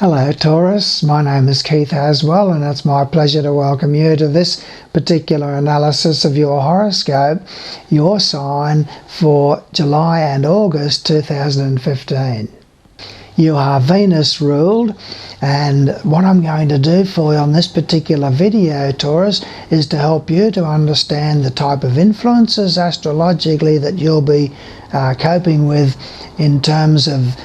Hello Taurus, my name is Keith Haswell and it's my pleasure to welcome you to this particular analysis of your horoscope, your sign for July and August 2015. You are Venus ruled, and what I'm going to do for you on this particular video, Taurus, is to help you to understand the type of influences astrologically that you'll be coping with in terms of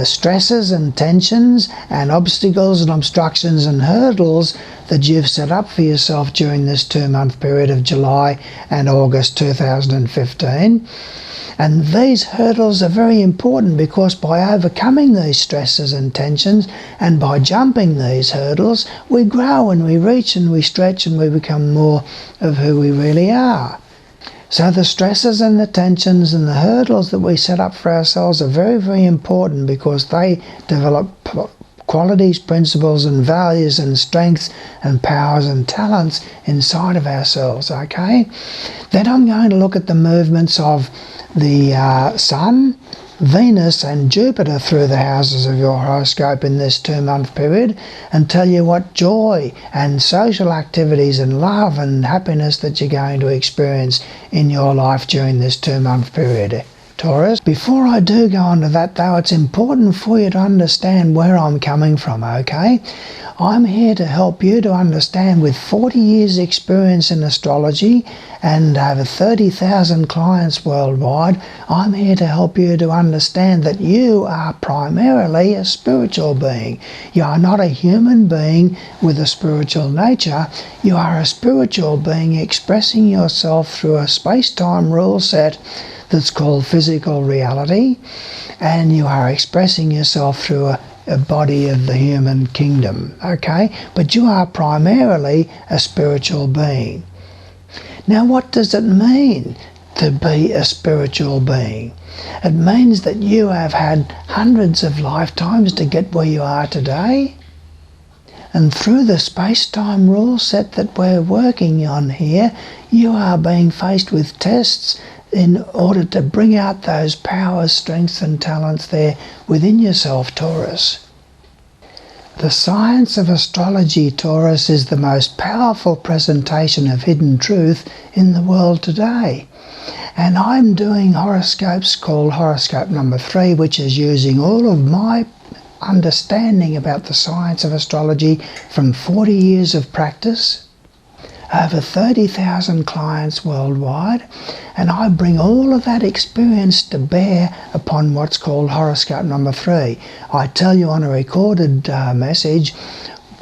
stresses and tensions and obstacles and obstructions and hurdles that you've set up for yourself during this 2-month period of July and August 2015. And these hurdles are very important because by overcoming these stresses and tensions and by jumping these hurdles, we grow and we reach and we stretch and we become more of who we really are. So the stresses and the tensions and the hurdles that we set up for ourselves are very, very important because they develop qualities, principles and values and strengths and powers and talents inside of ourselves, okay? Then I'm going to look at the movements of the Sun, Venus and Jupiter through the houses of your horoscope in this 2-month period and tell you what joy and social activities and love and happiness that you're going to experience in your life during this 2-month period, Taurus. Before I do go on to that though, it's important for you to understand where I'm coming from, okay? I'm here to help you to understand with 40 years experience in astrology and over 30,000 clients worldwide. I'm here to help you to understand that you are primarily a spiritual being. You are not a human being with a spiritual nature. You are a spiritual being expressing yourself through a space-time rule set that's called physical reality, and you are expressing yourself through a body of the human kingdom, okay? But you are primarily a spiritual being. Now, what does it mean to be a spiritual being? It means that you have had hundreds of lifetimes to get where you are today. And through the space-time rule set that we're working on here, you are being faced with tests in order to bring out those powers, strengths and talents there within yourself, Taurus. The science of astrology, Taurus, is the most powerful presentation of hidden truth in the world today. And I'm doing horoscopes called horoscope number 3, which is using all of my understanding about the science of astrology from 40 years of practice, over 30,000 clients worldwide, and I bring all of that experience to bear upon what's called horoscope number 3. I tell you on a recorded message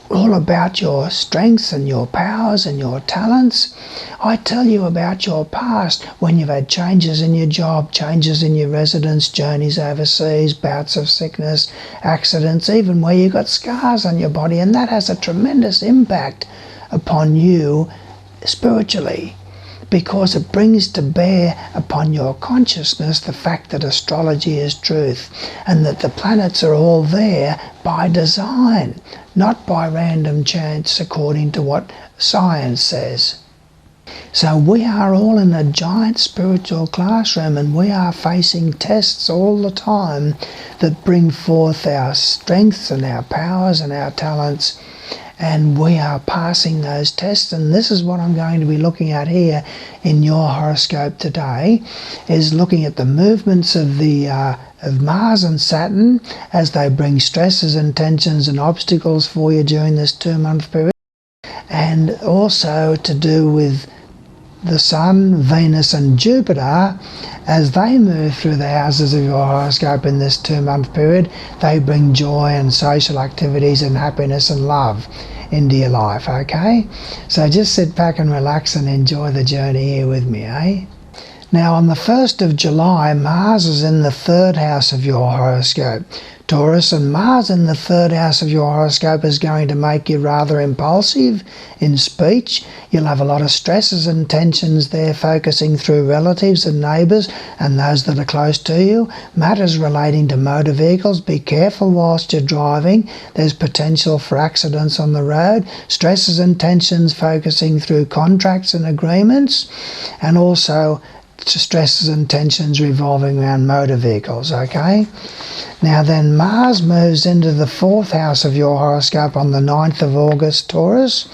all about your strengths and your powers and your talents. I tell you about your past when you've had changes in your job, changes in your residence, journeys overseas, bouts of sickness, accidents, even where you got scars on your body, and that has a tremendous impact upon you spiritually because it brings to bear upon your consciousness the fact that astrology is truth and that the planets are all there by design, not by random chance according to what science says. So we are all in a giant spiritual classroom and we are facing tests all the time that bring forth our strengths and our powers and our talents, and we are passing those tests. And this is what I'm going to be looking at here in your horoscope today, is looking at the movements of the of Mars and Saturn as they bring stresses and tensions and obstacles for you during this 2-month period, and also to do with the Sun, Venus and Jupiter as they move through the houses of your horoscope in this 2-month period. They bring joy and social activities and happiness and love into your life, okay? So just sit back and relax and enjoy the journey here with me, eh? Now on the 1st of July, Mars is in the 3rd house of your horoscope, Taurus, and Mars in the 3rd house of your horoscope is going to make you rather impulsive in speech. You'll have a lot of stresses and tensions there focusing through relatives and neighbours and those that are close to you. Matters relating to motor vehicles, be careful whilst you're driving. There's potential for accidents on the road. Stresses and tensions focusing through contracts and agreements, and also stresses and tensions revolving around motor vehicles, okay? Now then, Mars moves into the 4th house of your horoscope on the 9th of August, Taurus.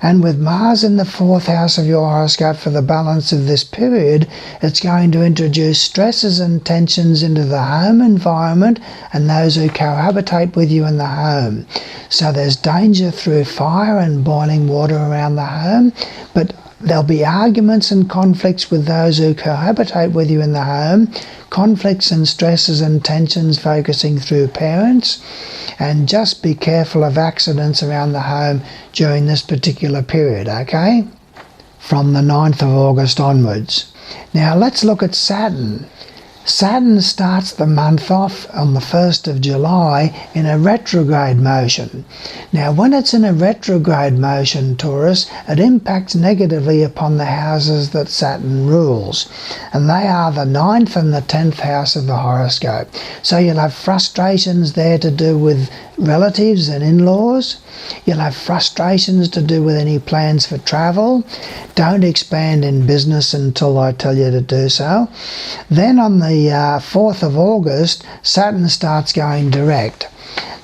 And with Mars in the 4th house of your horoscope for the balance of this period, it's going to introduce stresses and tensions into the home environment and those who cohabitate with you in the home. So there's danger through fire and boiling water around the home, but there'll be arguments and conflicts with those who cohabitate with you in the home, conflicts and stresses and tensions focusing through parents, and just be careful of accidents around the home during this particular period, okay? From the 9th of August onwards. Now let's look at Saturn. Saturn starts the month off on the 1st of July in a retrograde motion. Now when it's in a retrograde motion, Taurus, it impacts negatively upon the houses that Saturn rules. And they are the 9th and the 10th house of the horoscope. So you'll have frustrations there to do with relatives and in-laws. You'll have frustrations to do with any plans for travel. Don't expand in business until I tell you to do so. Then on the 4th of August, Saturn starts going direct.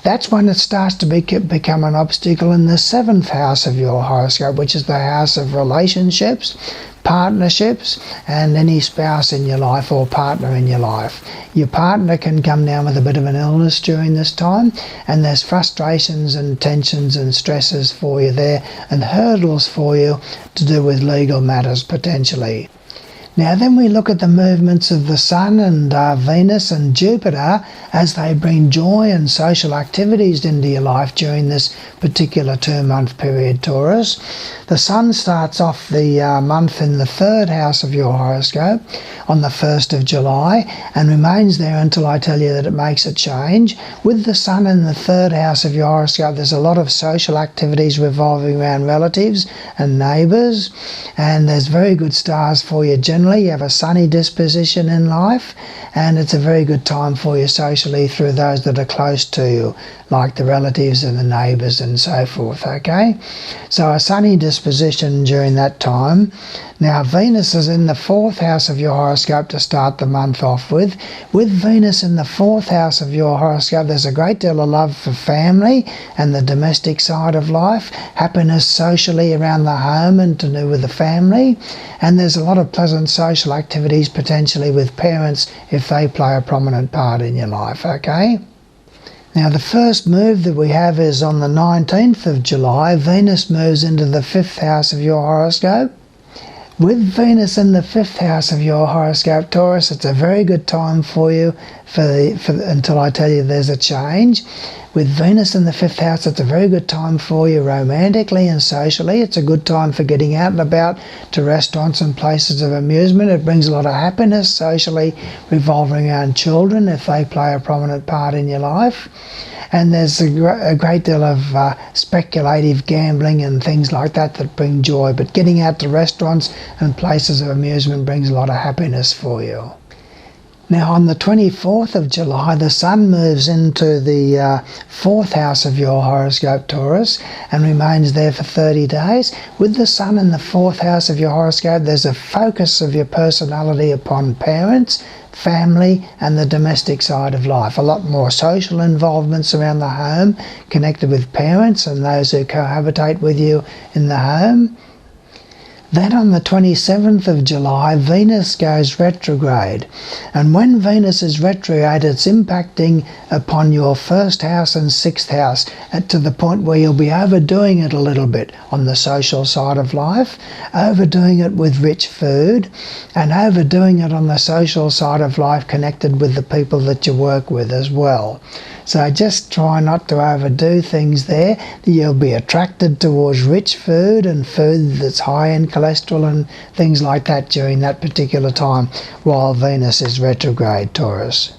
That's when it starts to become an obstacle in the 7th house of your horoscope, which is the house of relationships, partnerships, and any spouse in your life or partner in your life. Your partner can come down with a bit of an illness during this time, and there's frustrations and tensions and stresses for you there, and hurdles for you to do with legal matters potentially. Now then we look at the movements of the Sun and Venus and Jupiter as they bring joy and social activities into your life during this particular 2-month period, Taurus. The Sun starts off the month in the 3rd house of your horoscope on the 1st of July and remains there until I tell you that it makes a change. With the Sun in the 3rd house of your horoscope, there's a lot of social activities revolving around relatives and neighbours, and there's very good stars for you generally. You have a sunny disposition in life, and it's a very good time for you socially through those that are close to you, like the relatives and the neighbours and so forth, okay? So a sunny disposition during that time. Now Venus is in the 4th house of your horoscope to start the month off with. With Venus in the 4th house of your horoscope, there's a great deal of love for family and the domestic side of life, happiness socially around the home and to do with the family, and there's a lot of pleasant social activities potentially with parents if they play a prominent part in your life, okay? Now the first move that we have is on the 19th of July, Venus moves into the 5th house of your horoscope. With Venus in the 5th house of your horoscope, Taurus, it's a very good time for you until I tell you there's a change. With Venus in the 5th house, it's a very good time for you romantically and socially. It's a good time for getting out and about to restaurants and places of amusement. It brings a lot of happiness socially revolving around children if they play a prominent part in your life. And there's a great deal of speculative gambling and things like that that bring joy. But getting out to restaurants and places of amusement brings a lot of happiness for you. Now on the 24th of July, the Sun moves into the 4th house of your horoscope, Taurus, and remains there for 30 days. With the Sun in the 4th house of your horoscope, there's a focus of your personality upon parents, family and the domestic side of life. A lot more social involvements around the home connected with parents and those who cohabitate with you in the home. Then on the 27th of July, Venus goes retrograde. And when Venus is retrograde, it's impacting upon your 1st house and 6th house to the point where you'll be overdoing it a little bit on the social side of life, overdoing it with rich food, and overdoing it on the social side of life connected with the people that you work with as well. So just try not to overdo things there. You'll be attracted towards rich food and food that's high in cholesterol and things like that during that particular time while Venus is retrograde, Taurus.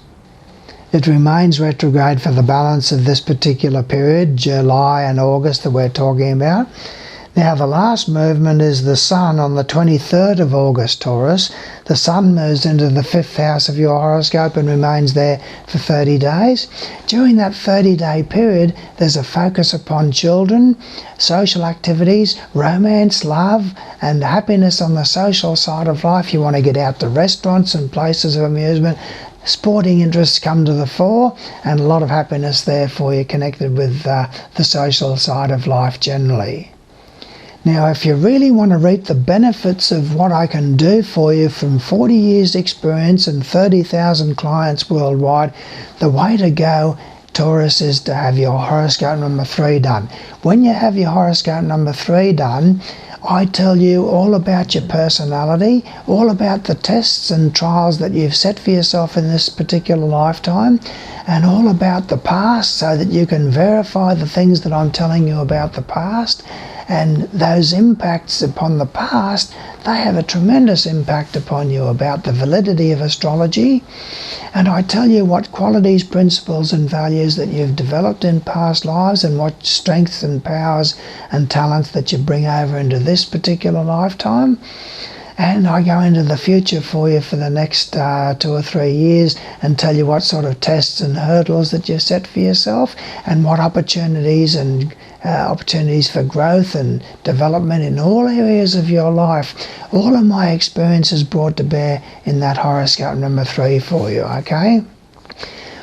It remains retrograde for the balance of this particular period, July and August that we're talking about. Now the last movement is the Sun on the 23rd of August, Taurus. The Sun moves into the 5th house of your horoscope and remains there for 30 days. During that 30-day period, there's a focus upon children, social activities, romance, love, and happiness on the social side of life. You want to get out to restaurants and places of amusement. Sporting interests come to the fore, and a lot of happiness there for you connected with the social side of life generally. Now, if you really want to reap the benefits of what I can do for you from 40 years experience and 30,000 clients worldwide, the way to go, Taurus, is to have your horoscope number 3 done. When you have your horoscope number 3 done, I tell you all about your personality, all about the tests and trials that you've set for yourself in this particular lifetime, and all about the past so that you can verify the things that I'm telling you about the past. And those impacts upon the past, they have a tremendous impact upon you about the validity of astrology. And I tell you what qualities, principles and values that you've developed in past lives, and what strengths and powers and talents that you bring over into this particular lifetime. And I go into the future for you for the next 2 or 3 years and tell you what sort of tests and hurdles that you set for yourself, and what opportunities and opportunities for growth and development in all areas of your life. All of my experience is brought to bear in that horoscope number 3 for you, okay?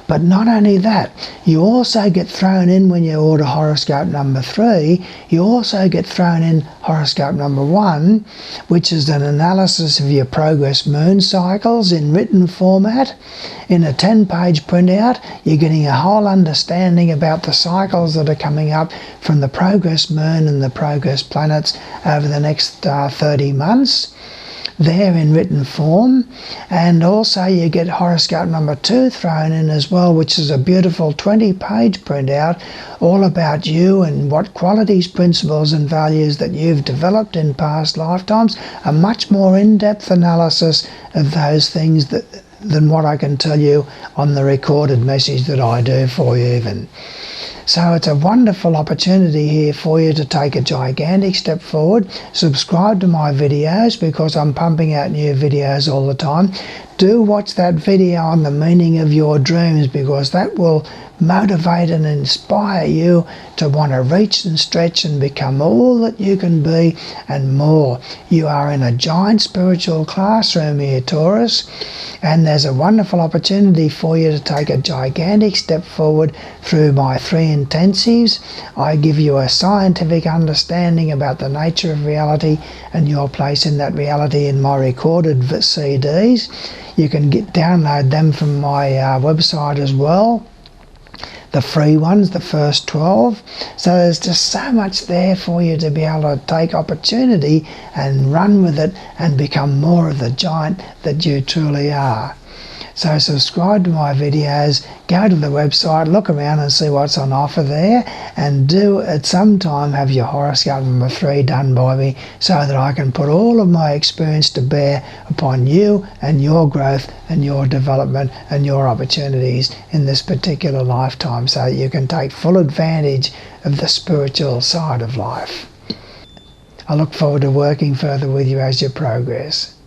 But not only that, you also get thrown in when you order horoscope number 3, you also get thrown in horoscope number 1, which is an analysis of your progress moon cycles in written format. In a 10-page printout, you're getting a whole understanding about the cycles that are coming up from the progress moon and the progress planets over the next 30 months. There in written form. And also you get horoscope number 2 thrown in as well, which is a beautiful 20-page printout all about you and what qualities, principles and values that you've developed in past lifetimes. A much more in-depth analysis of those things than what I can tell you on the recorded message that I do for you even. So it's a wonderful opportunity here for you to take a gigantic step forward. Subscribe to my videos because I'm pumping out new videos all the time. Do watch that video on the meaning of your dreams, because that will motivate and inspire you to want to reach and stretch and become all that you can be and more. You are in a giant spiritual classroom here, Taurus, and there's a wonderful opportunity for you to take a gigantic step forward through my 3 intensives. I give you a scientific understanding about the nature of reality and your place in that reality in my recorded CDs. You can download them from my website as well. The free ones, the first 12. So there's just so much there for you to be able to take opportunity and run with it and become more of the giant that you truly are. So subscribe to my videos, go to the website, look around and see what's on offer there, and do at some time have your horoscope number 3 done by me so that I can put all of my experience to bear upon you and your growth and your development and your opportunities in this particular lifetime, so that you can take full advantage of the spiritual side of life. I look forward to working further with you as you progress.